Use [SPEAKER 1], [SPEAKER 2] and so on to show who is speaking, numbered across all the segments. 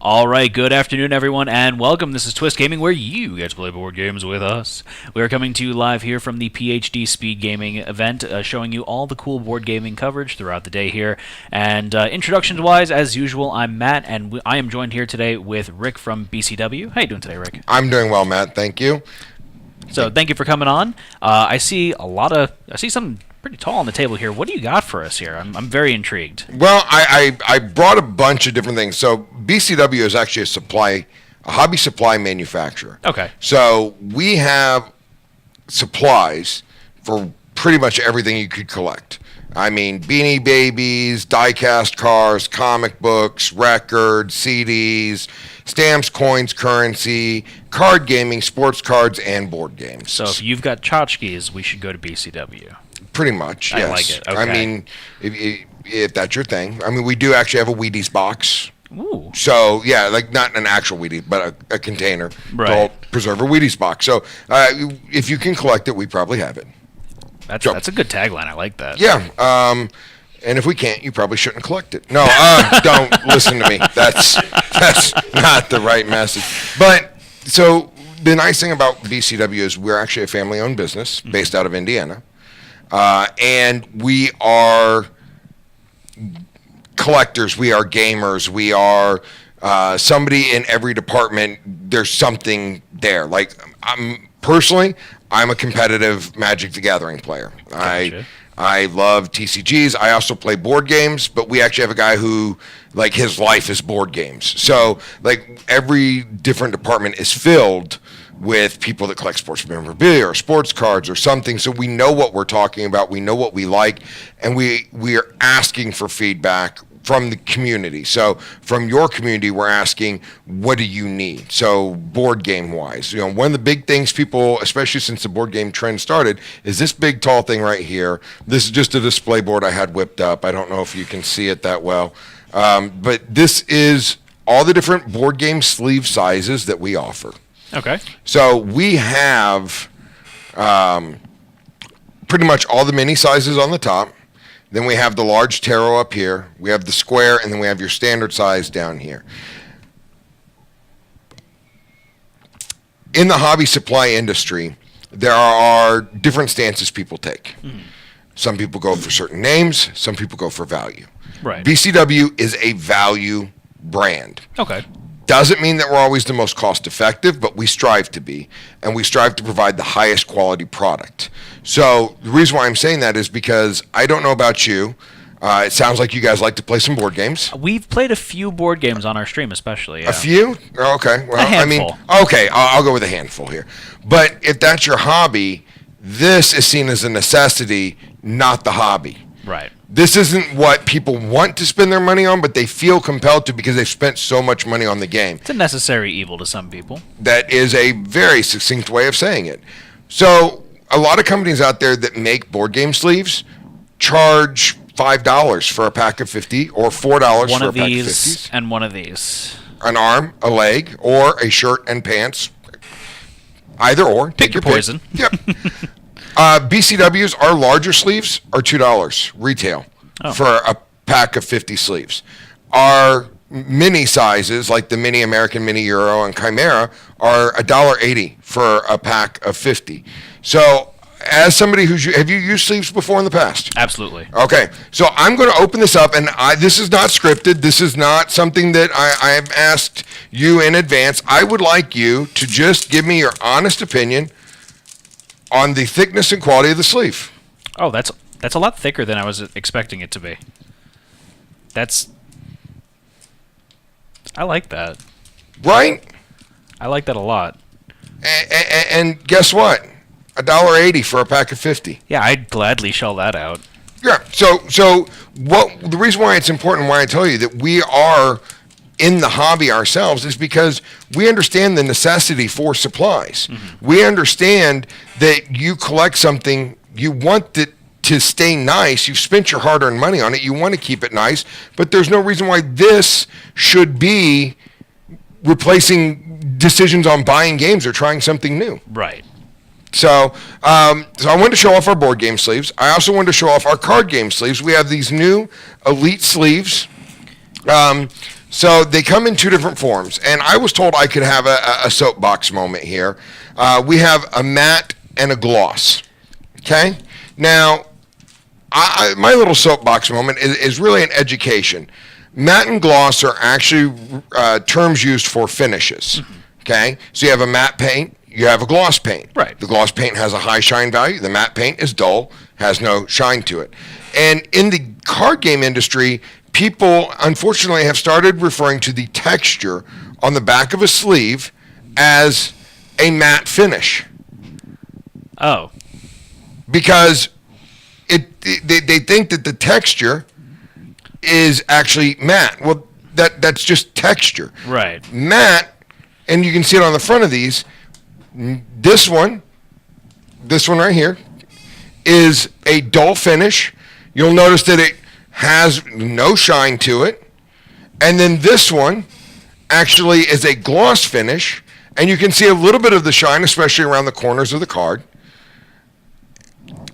[SPEAKER 1] All right, good afternoon, everyone, and welcome. This is Twist Gaming, where you get to play board games with us. We are coming to you live here from the PhD Speed Gaming event, showing you all the cool board gaming coverage throughout the day here. And introductions-wise, as usual, I'm Matt, and I am joined here today with Rick from BCW. How you doing today, Rick?
[SPEAKER 2] I'm doing well, Matt. Thank you.
[SPEAKER 1] So thank you for coming on. I see something pretty tall on the table here. What do you got for us here? I'm very intrigued.
[SPEAKER 2] Well, I brought a bunch of different things. So BCW is actually a hobby supply manufacturer.
[SPEAKER 1] Okay.
[SPEAKER 2] So we have supplies for pretty much everything you could collect. I mean, Beanie Babies, die-cast cars, comic books, records, CDs, stamps, coins, currency, card gaming, sports cards, and board games.
[SPEAKER 1] So if you've got tchotchkes, we should go to BCW.
[SPEAKER 2] Pretty much, yes.
[SPEAKER 1] I like it. Okay.
[SPEAKER 2] I mean, if that's your thing. I mean, we do actually have a Wheaties box.
[SPEAKER 1] Ooh.
[SPEAKER 2] So, yeah, like not an actual Wheaties, but a container
[SPEAKER 1] Right.
[SPEAKER 2] to preserve a Wheaties box. So, if you can collect it, we probably have it.
[SPEAKER 1] That's a good tagline. I like that.
[SPEAKER 2] Yeah. And if we can't, you probably shouldn't collect it. No, don't listen to me. That's not the right message. But, so, the nice thing about BCW is we're actually a family-owned business based out of Indiana. And we are collectors, we are gamers, we are somebody in every department. There's something there. Like I'm a competitive Magic the Gathering player.
[SPEAKER 1] Gotcha.
[SPEAKER 2] I love TCGs. I also play board games, but we actually have a guy who, like, his life is board games. So, like, every different department is filled with people that collect sports memorabilia or sports cards or something. So we know what we're talking about. We know what we like, and we are asking for feedback from the community. So from your community, we're asking, what do you need? So board game wise, one of the big things people, especially since the board game trend started, is this big tall thing right here. This is just a display board I had whipped up. I don't know if you can see it that well. But this is all the different board game sleeve sizes that we offer.
[SPEAKER 1] Okay.
[SPEAKER 2] So we have pretty much all the mini sizes on the top. Then we have the large tarot up here. We have the square, and then we have your standard size down here. In the hobby supply industry, there are different stances people take. Some people go for certain names. Some people go for value.
[SPEAKER 1] Right.
[SPEAKER 2] BCW is a value brand.
[SPEAKER 1] Okay.
[SPEAKER 2] Doesn't mean that we're always the most cost effective, but we strive to be, and we strive to provide the highest quality product. So the reason why I'm saying that is because I don't know about you. It sounds like you guys like to play some board games.
[SPEAKER 1] We've played a few board games on our stream, especially. Yeah.
[SPEAKER 2] A few? Oh, okay. Well,
[SPEAKER 1] a handful.
[SPEAKER 2] I mean, okay, I'll go with a handful here. But if that's your hobby, this is seen as a necessity, not the hobby.
[SPEAKER 1] Right.
[SPEAKER 2] This isn't what people want to spend their money on, but they feel compelled to because they've spent so much money on the game.
[SPEAKER 1] It's a necessary evil to some people.
[SPEAKER 2] That is a very succinct way of saying it. So a lot of companies out there that make board game sleeves charge $5 for a pack of 50 or $4 for a pack of 50s.
[SPEAKER 1] One of these and one of these.
[SPEAKER 2] An arm, a leg, or a shirt and pants. Either or.
[SPEAKER 1] Pick your poison.
[SPEAKER 2] Yep. BCWs, our larger sleeves are $2 retail for a pack of 50 sleeves. Our mini sizes, like the Mini American, Mini Euro, and Chimera, are $1.80 for a pack of 50. So, as somebody have you used sleeves before in the past?
[SPEAKER 1] Absolutely.
[SPEAKER 2] Okay, so I'm going to open this up, and this is not scripted. This is not something that I have asked you in advance. I would like you to just give me your honest opinion on the thickness and quality of the sleeve.
[SPEAKER 1] Oh, that's a lot thicker than I was expecting it to be. I like that.
[SPEAKER 2] Right?
[SPEAKER 1] I like that a lot.
[SPEAKER 2] And guess what? $1.80 for a pack of 50.
[SPEAKER 1] Yeah, I'd gladly shell that out.
[SPEAKER 2] Yeah. So the reason why it's important, why I tell you that we are in the hobby ourselves, is because we understand the necessity for supplies. We understand that you collect something, you want it to stay nice. You've spent your hard-earned money on it. You want to keep it nice, but there's no reason why this should be replacing decisions on buying games or trying something new.
[SPEAKER 1] Right.
[SPEAKER 2] So I wanted to show off our board game sleeves. I also wanted to show off our card game sleeves. We have these new Elite sleeves. So they come in two different forms, and I was told I could have a soapbox moment here. We have a matte and a gloss. Okay? Now, my little soapbox moment is really an education. Matte and gloss are actually terms used for finishes. Okay? So you have a matte paint, you have a gloss paint.
[SPEAKER 1] Right.
[SPEAKER 2] The gloss paint has a high shine value. The matte paint is dull, has no shine to it. And in the card game industry, people, unfortunately, have started referring to the texture on the back of a sleeve as a matte finish.
[SPEAKER 1] Oh.
[SPEAKER 2] Because they think that the texture is actually matte. Well, that's just texture.
[SPEAKER 1] Right.
[SPEAKER 2] Matte, and you can see it on the front of these, this one right here, is a dull finish. You'll notice that it has no shine to it. And then this one actually is a gloss finish, and you can see a little bit of the shine, especially around the corners of the card.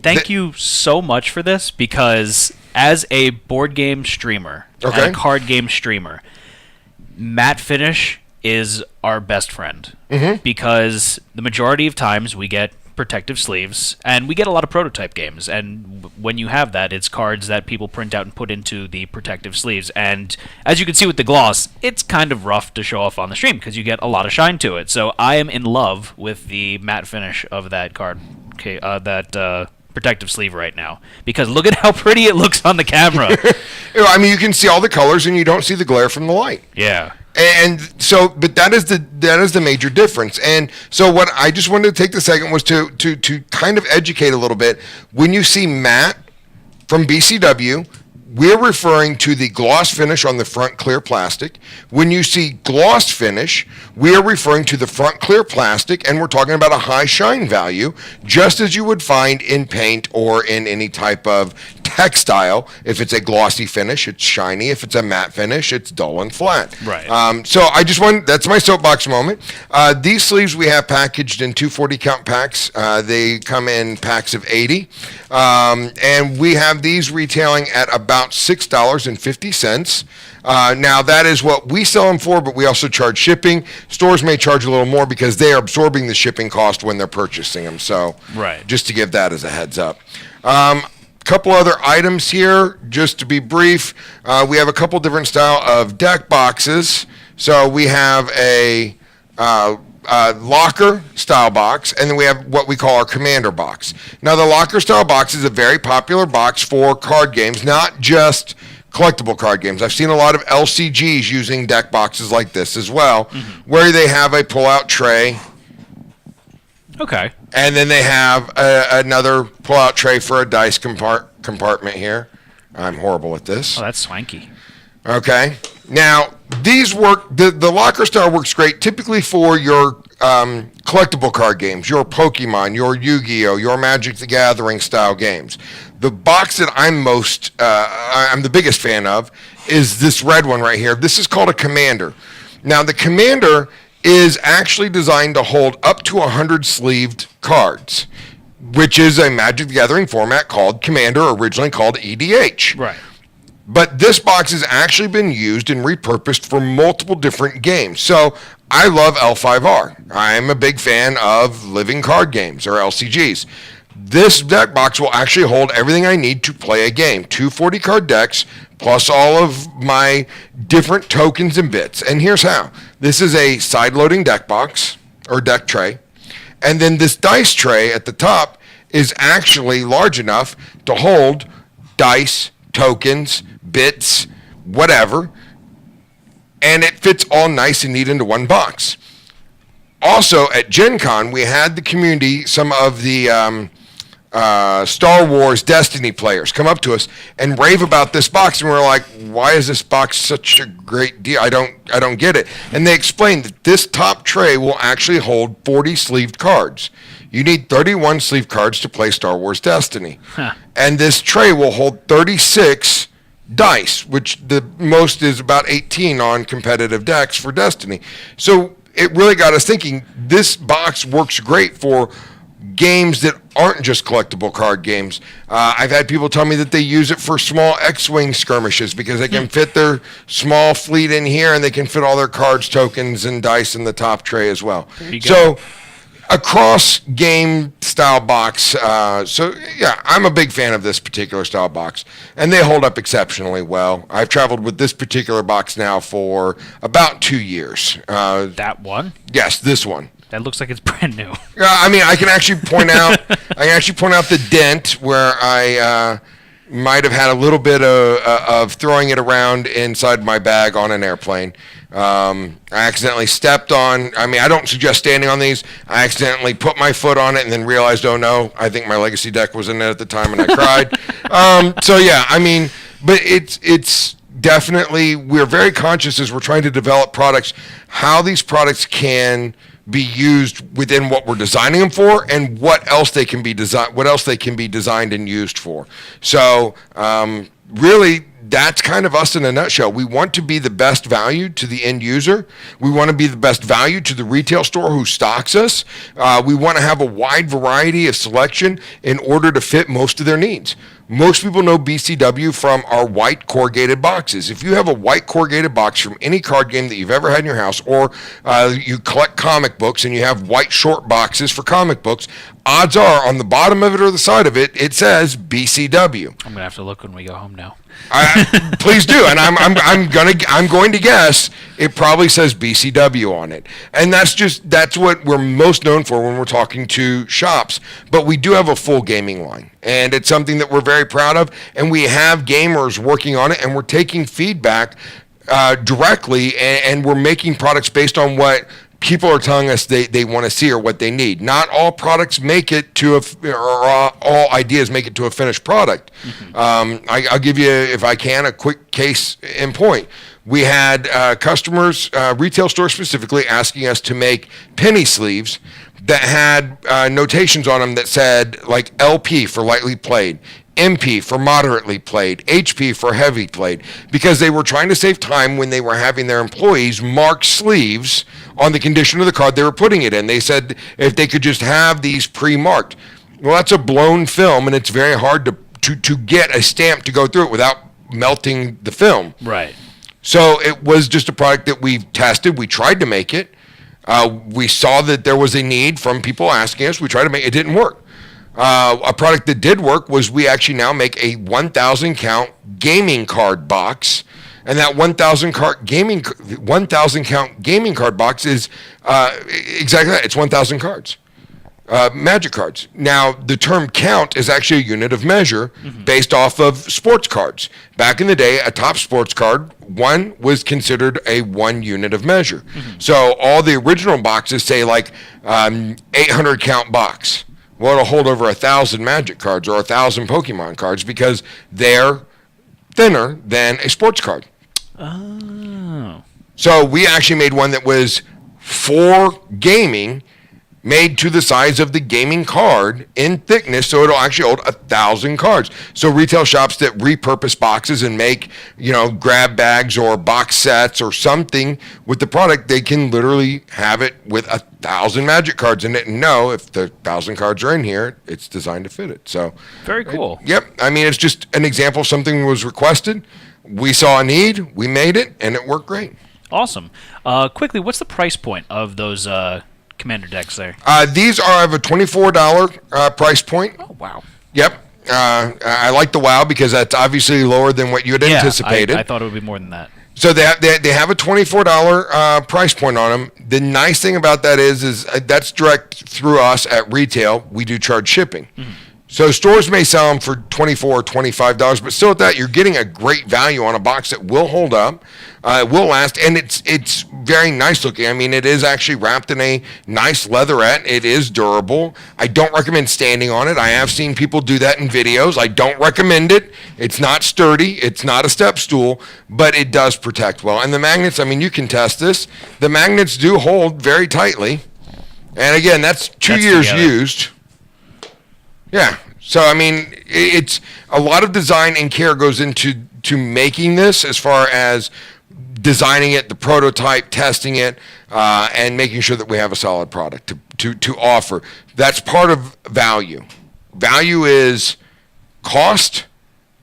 [SPEAKER 1] Thank you so much for this, because as a board game streamer, and a card game streamer, matte finish is our best friend. Because the majority of times we get protective sleeves, and we get a lot of prototype games, and when you have that, it's cards that people print out and put into the protective sleeves, and as you can see with the gloss, it's kind of rough to show off on the stream because you get a lot of shine to it. So I am in love with the matte finish of that card, protective sleeve right now, because look at how pretty it looks on the camera.
[SPEAKER 2] I mean, you can see all the colors and you don't see the glare from the light.
[SPEAKER 1] Yeah.
[SPEAKER 2] And so, but that is the major difference. And so, what I just wanted to take the second was to kind of educate a little bit. When you see matte from BCW, we're referring to the gloss finish on the front clear plastic. When you see gloss finish, we are referring to the front clear plastic, and we're talking about a high shine value, just as you would find in paint or in any type of textile. If it's a glossy finish, it's shiny. If it's a matte finish, it's dull and flat.
[SPEAKER 1] Right.
[SPEAKER 2] So I just want, that's my soapbox moment. These sleeves we have packaged in 240 count packs. They come in packs of 80. And we have these retailing at about $6.50. Now that is what we sell them for, but we also charge shipping. Stores may charge a little more because they are absorbing the shipping cost when they're purchasing them. So
[SPEAKER 1] right.
[SPEAKER 2] Just to give that as a heads up. Couple other items here, just to be brief. We have a couple different style of deck boxes. So we have a locker style box, and then we have what we call our commander box. Now, the locker style box is a very popular box for card games, not just collectible card games. I've seen a lot of LCGs using deck boxes like this as well, where they have a pull-out tray.
[SPEAKER 1] Okay.
[SPEAKER 2] And then they have another pull-out tray for a dice compartment here. I'm horrible at this.
[SPEAKER 1] Oh, that's swanky.
[SPEAKER 2] Okay. Now, these work, the locker style works great typically for your collectible card games, your Pokemon, your Yu-Gi-Oh!, your Magic the Gathering style games. The box that I'm the biggest fan of is this red one right here. This is called a Commander. Now, the Commander is actually designed to hold up to 100 sleeved cards, which is a Magic the Gathering format called Commander, originally called EDH.
[SPEAKER 1] Right.
[SPEAKER 2] But this box has actually been used and repurposed for multiple different games. So I love L5R. I'm a big fan of living card games, or LCGs. This deck box will actually hold everything I need to play a game. 240 card decks, plus all of my different tokens and bits. And here's how. This is a side-loading deck box, or deck tray. And then this dice tray at the top is actually large enough to hold dice, tokens, bits, whatever. And it fits all nice and neat into one box. Also, at Gen Con, we had the community, some of the Star Wars Destiny players come up to us and rave about this box, and we're like, why is this box such a great deal? I don't get it. And they explained that this top tray will actually hold 40 sleeved cards. You need 31 sleeve cards to play Star Wars Destiny.
[SPEAKER 1] Huh.
[SPEAKER 2] And this tray will hold 36 dice, which the most is about 18 on competitive decks for Destiny. So it really got us thinking, this box works great for games that aren't just collectible card games. I've had people tell me that they use it for small X-Wing skirmishes because they can fit their small fleet in here and they can fit all their cards, tokens, and dice in the top tray as well. So across game style box. So yeah, I'm a big fan of this particular style box, and they hold up exceptionally well. I've traveled with this particular box now for about 2 years.
[SPEAKER 1] That one?
[SPEAKER 2] Yes, this one.
[SPEAKER 1] That looks like it's brand new.
[SPEAKER 2] I mean, I can actually point out. I can actually point out the dent where I might have had a little bit of throwing it around inside my bag on an airplane. I accidentally stepped on. I mean, I don't suggest standing on these. I accidentally put my foot on it and then realized, oh no, I think my legacy deck was in it at the time, and I cried. So yeah, I mean, but it's definitely, we're very conscious as we're trying to develop products, how these products can be used within what we're designing them for, and what else they can be designed and used for. So really, that's kind of us in a nutshell. We want to be the best value to the end user. We want to be the best value to the retail store who stocks us. We want to have a wide variety of selection in order to fit most of their needs. Most people know BCW from our white corrugated boxes. If you have a white corrugated box from any card game that you've ever had in your house, or you collect comic books and you have white short boxes for comic books, odds are on the bottom of it or the side of it, it says BCW.
[SPEAKER 1] I'm gonna have to look when we go home now.
[SPEAKER 2] Please do, and I'm going to guess it probably says BCW on it, and that's what we're most known for when we're talking to shops. But we do have a full gaming line, and it's something that we're very proud of, and we have gamers working on it, and we're taking feedback directly, and we're making products based on what people are telling us they want to see or what they need. Not all products make it to all ideas make it to a finished product. Mm-hmm. I'll give you, if I can, a quick case in point. We had customers, retail stores specifically, asking us to make penny sleeves that had notations on them that said like LP for lightly played, MP for moderately played, HP for heavy played, because they were trying to save time when they were having their employees mark sleeves on the condition of the card they were putting it in. They said if they could just have these pre-marked. Well, that's a blown film, and it's very hard to get a stamp to go through it without melting the film.
[SPEAKER 1] Right.
[SPEAKER 2] So it was just a product that we tested. We tried to make it. We saw that there was a need from people asking us. We tried to make it. It didn't work. A product that did work was we actually now make a 1,000 count gaming card box, and that 1,000 count gaming card box is exactly that. It's 1,000 cards, Magic cards. Now the term count is actually a unit of measure based off of sports cards. Back in the day, a top sports card, one was considered a 1 unit of measure. So all the original boxes say like 800 count box. Well, it'll hold over 1,000 Magic cards or 1,000 Pokemon cards because they're thinner than a sports card.
[SPEAKER 1] Oh.
[SPEAKER 2] So we actually made one that was for gaming, made to the size of the gaming card in thickness, so it'll actually hold 1,000 cards. So retail shops that repurpose boxes and make, grab bags or box sets or something with the product, they can literally have it with 1,000 Magic cards in it and know if the 1,000 cards are in here, it's designed to fit it. So
[SPEAKER 1] very cool.
[SPEAKER 2] Yep. I mean, it's just an example of something that was requested. We saw a need, we made it, and it worked great.
[SPEAKER 1] Awesome. Quickly, what's the price point of those Commander decks there?
[SPEAKER 2] These are of a $24 price point.
[SPEAKER 1] Oh, wow.
[SPEAKER 2] Yep. I like the WoW because that's obviously lower than what you had anticipated.
[SPEAKER 1] I thought it would be more than that.
[SPEAKER 2] So they have a $24 price point on them. The nice thing about that is that's direct through us at retail. We do charge shipping. So stores may sell them for $24 or $25, but still at that, you're getting a great value on a box that will hold up, will last, and it's very nice looking. I mean, it is actually wrapped in a nice leatherette. It is durable. I don't recommend standing on it. I have seen people do that in videos. I don't recommend it. It's not sturdy. It's not a step stool, but it does protect well. And the magnets, I mean, you can test this. The magnets do hold very tightly. And again, that's 2 years
[SPEAKER 1] together.
[SPEAKER 2] Used. Yeah. So, I mean, it's a lot of design and care goes into making this as far as designing it, the prototype, testing it, and making sure that we have a solid product to offer. That's part of value. Value is cost,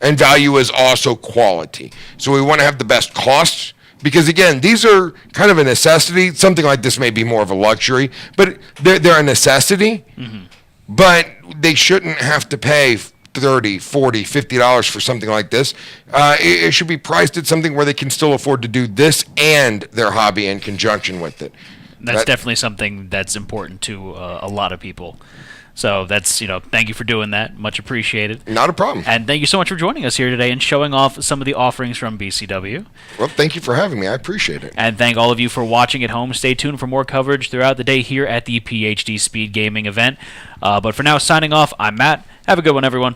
[SPEAKER 2] and value is also quality. So we want to have the best cost, because again, these are kind of a necessity. Something like this may be more of a luxury, but they're a necessity. But they shouldn't have to pay $30, $40, $50 for something like this. It should be priced at something where they can still afford to do this and their hobby in conjunction with it.
[SPEAKER 1] That's definitely something that's important to a lot of people. So that's, thank you for doing that. Much appreciated.
[SPEAKER 2] Not a problem.
[SPEAKER 1] And thank you so much for joining us here today and showing off some of the offerings from BCW.
[SPEAKER 2] Well, thank you for having me. I appreciate it.
[SPEAKER 1] And thank all of you for watching at home. Stay tuned for more coverage throughout the day here at the PhD Speed Gaming event. But for now, signing off, I'm Matt. Have a good one, everyone.